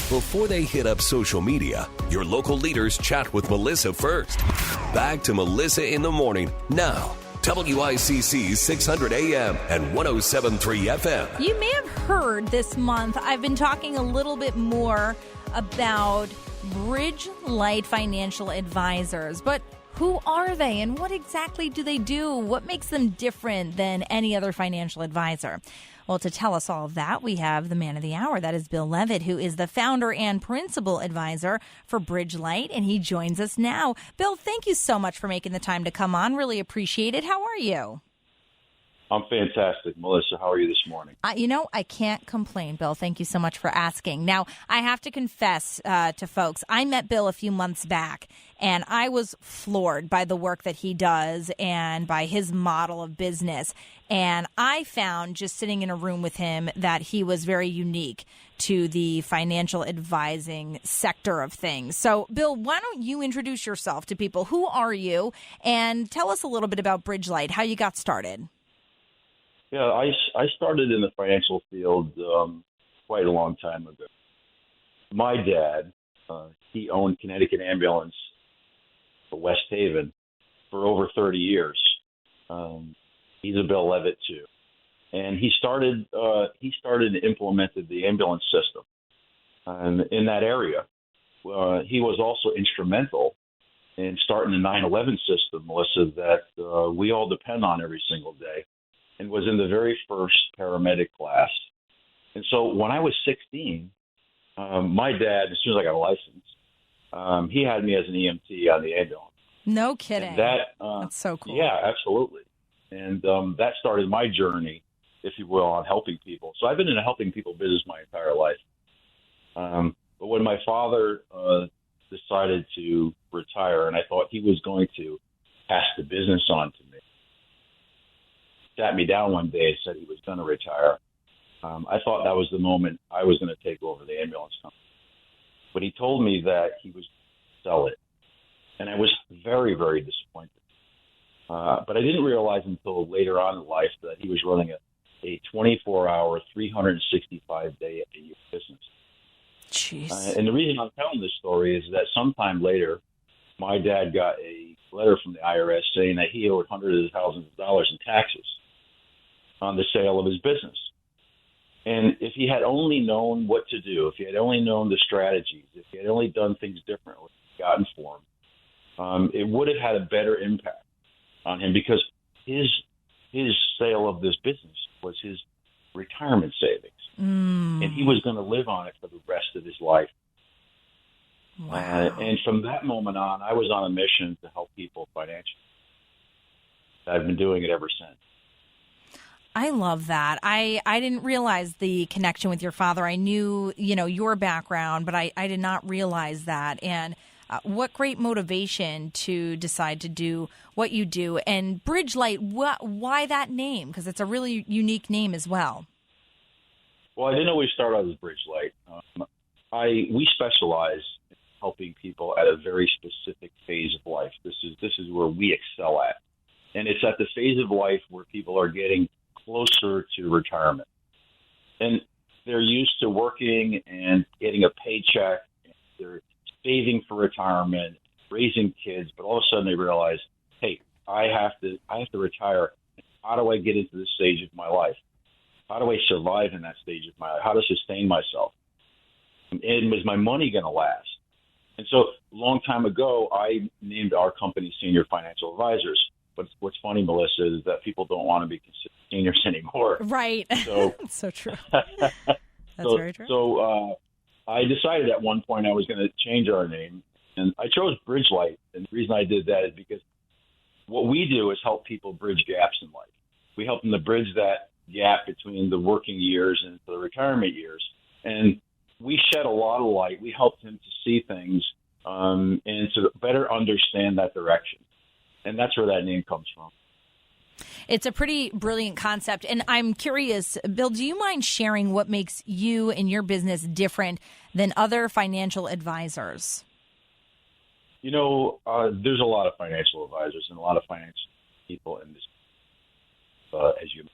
Before they hit up social media, your local leaders chat with Melissa first. Back to Melissa in the Morning now. WICC 600 AM and 107.3 FM. You may have heard this month I've been talking a little bit more about Bridgelight Financial Advisors, but who are they and what exactly do they do? What makes them different than any other financial advisor? Well, to tell us all of that, we have the man of the hour. That is Bill Leavitt, who is the founder and principal advisor for Bridgelight, and he joins us now. Bill, thank you so much for making the time to come on. Really appreciate it. How are you? I'm fantastic. Melissa, how are you this morning? I can't complain, Bill. Thank you so much for asking. Now, I have to confess to folks, I met Bill a few months back, and I was floored by the work that he does and by his model of business. And I found, just sitting in a room with him, that he was very unique to the financial advising sector of things. So, Bill, why don't you introduce yourself to people? Who are you? And tell us a little bit about Bridgelight, how you got started. Yeah, I started in the financial field quite a long time ago. My dad, he owned Connecticut Ambulance for West Haven for over 30 years. He's a Bill Leavitt too, and he started and implemented the ambulance system in that area. He was also instrumental in starting the 9/11 system, Melissa, that we all depend on every single day, and was in the very first paramedic class. And so when I was 16, my dad, as soon as I got a license, he had me as an EMT on the ambulance. No kidding. And that's so cool. Yeah, absolutely. And that started my journey, if you will, on helping people. So I've been in a helping people business my entire life. But when my father decided to retire, and I thought he was going to pass the business on to me, sat me down one day and said he was going to retire. I thought that was the moment I was going to take over the ambulance company. But he told me that he was going to sell it. And I was very, very disappointed. But I didn't realize until later on in life that he was running a 24-hour, 365-day-a-year business. Jeez. And the reason I'm telling this story is that sometime later, my dad got a letter from the IRS saying that he owed hundreds of thousands of dollars in taxes on the sale of his business. And if he had only known what to do, if he had only known the strategies, if he had only done things differently, gotten for him, it would have had a better impact on him, because his sale of this business was his retirement savings. And he was going to live on it for the rest of his life. Wow. And from that moment on, I was on a mission to help people financially. I've been doing it ever since. I love that. I didn't realize the connection with your father. I knew, your background, but I did not realize that. And what great motivation to decide to do what you do. And Bridgelight, why that name? Because it's a really unique name as well. Well, I didn't always start out as Bridgelight. We specialize in helping people at a very specific phase of life. This is where we excel at. And it's at the phase of life where people are getting closer to retirement. And they're used to working and getting a paycheck. And they're saving for retirement, raising kids, but all of a sudden they realize, hey, I have to retire. How do I get into this stage of my life? How do I survive in that stage of my life? How to sustain myself? And is my money going to last? And so a long time ago, I named our company Senior Financial Advisors. But what's funny, Melissa, is that people don't want to be considered seniors anymore. Right. So, so true. That's very true. So I decided at one point I was going to change our name, and I chose Bridgelight. And the reason I did that is because what we do is help people bridge gaps in life. We help them to bridge that gap between the working years and the retirement years. And we shed a lot of light. We help them to see things and to better understand that direction. And that's where that name comes from. It's a pretty brilliant concept. And I'm curious, Bill, do you mind sharing what makes you and your business different than other financial advisors? There's a lot of financial advisors and a lot of financial people in this, as you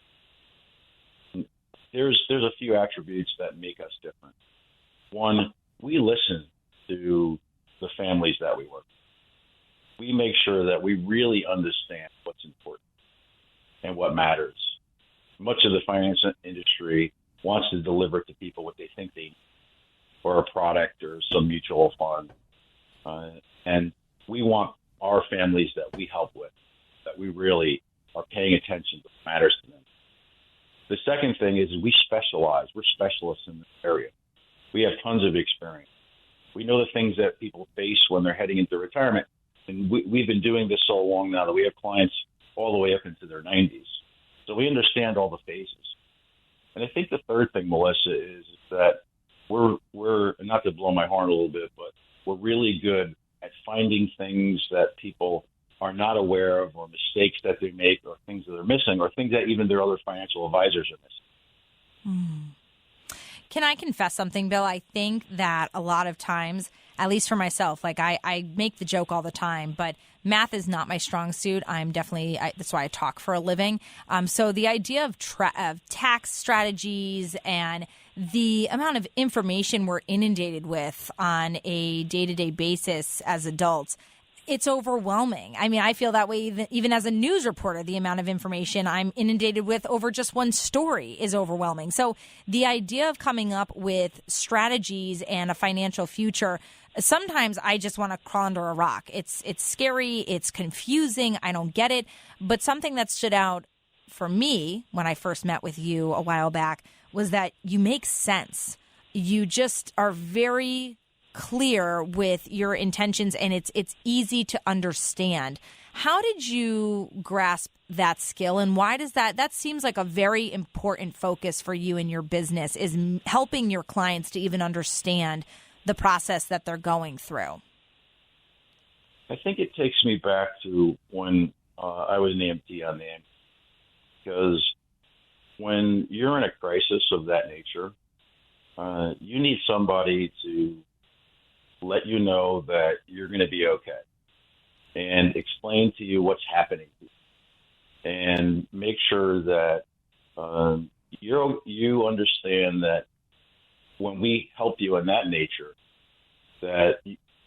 mentioned. There's a few attributes that make us different. One, we listen to the families that we work with. We make sure that we really understand what's important and what matters. Much of the finance industry wants to deliver to people what they think they need, or a product or some mutual fund. And we want our families that we help with, that we really are paying attention to what matters to them. The second thing is we specialize. We're specialists in this area. We have tons of experience. We know the things that people face when they're heading into retirement. And we've been doing this so long now that we have clients all the way up into their 90s. So we understand all the phases. And I think the third thing, Melissa, is that we're not to blow my horn a little bit, but we're really good at finding things that people are not aware of, or mistakes that they make, or things that they're missing, or things that even their other financial advisors are missing. Can I confess something, Bill? I think that a lot of times, at least for myself, like I make the joke all the time, but math is not my strong suit. That's why I talk for a living. So the idea of tax strategies and the amount of information we're inundated with on a day-to-day basis as adults, it's overwhelming. I mean, I feel that way even as a news reporter. The amount of information I'm inundated with over just one story is overwhelming. So the idea of coming up with strategies and a financial future, sometimes I just want to crawl under a rock. It's scary. It's confusing. I don't get it. But something that stood out for me when I first met with you a while back was that you make sense. You just are very clear with your intentions, and it's easy to understand. How did you grasp that skill, and why does that seems like a very important focus for you in your business, is helping your clients to even understand the process that they're going through? I think it takes me back to when I was an EMT on the ambulance, because when you're in a crisis of that nature, you need somebody to let you know that you're going to be okay and explain to you what's happening and make sure that you understand that when we help you in that nature, that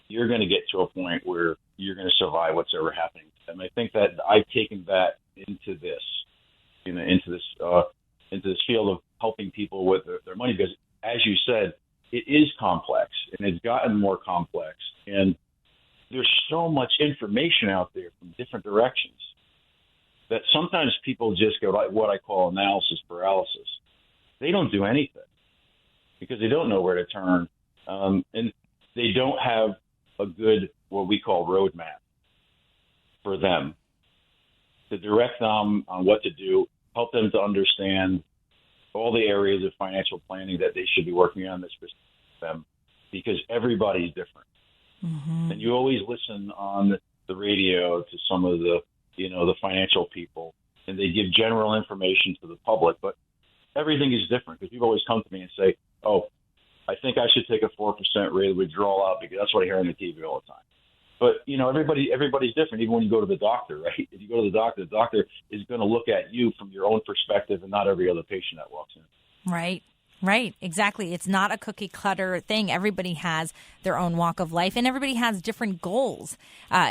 you're going to get to a point where you're going to survive what's ever happening. And I think that I've taken that into this, into this field of helping people with their money, because as you said, it is complex, and it's gotten more complex. And there's so much information out there from different directions that sometimes people just go like what I call analysis paralysis. They don't do anything because they don't know where to turn, and they don't have a good, what we call roadmap for them to direct them on what to do, help them to understand all the areas of financial planning that they should be working on that's specific to them, because everybody's different. Mm-hmm. And you always listen on the radio to some of the financial people, and they give general information to the public, but everything is different, because people always come to me and say, oh, I think I should take a 4% rate of withdrawal out because that's what I hear on the TV all the time. But, everybody's different, even when you go to the doctor, right? If you go to the doctor is going to look at you from your own perspective and not every other patient that walks in. Right. Exactly. It's not a cookie cutter thing. Everybody has their own walk of life, and everybody has different goals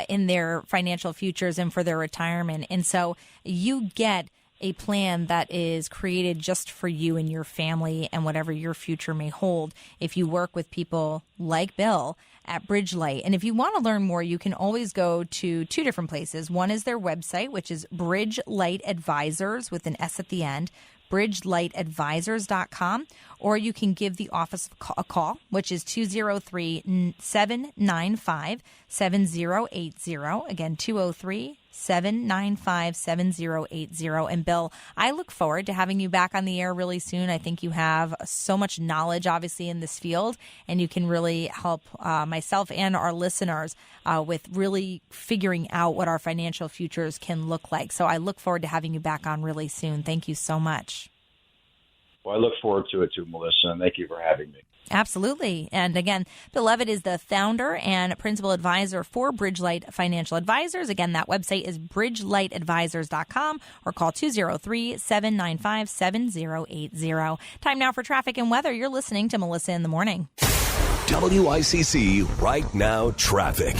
in their financial futures and for their retirement. And so you get a plan that is created just for you and your family and whatever your future may hold if you work with people like Bill at Bridgelight. And if you want to learn more, you can always go to two different places. One is their website, which is Bridgelight Advisors with an S at the end, bridgelightadvisors.com, or you can give the office a call, which is 203-795-7080. Again, 203-795-7080. And Bill, I look forward to having you back on the air really soon. I think you have so much knowledge, obviously, in this field, and you can really help myself and our listeners with really figuring out what our financial futures can look like. So I look forward to having you back on really soon. Thank you so much. Well, I look forward to it too, Melissa, and thank you for having me. Absolutely. And again, Bill Leavitt is the founder and principal advisor for Bridgelight Financial Advisors. Again, that website is bridgelightadvisors.com, or call 203-795-7080. Time now for traffic and weather. You're listening to Melissa in the Morning. WICC Right Now Traffic.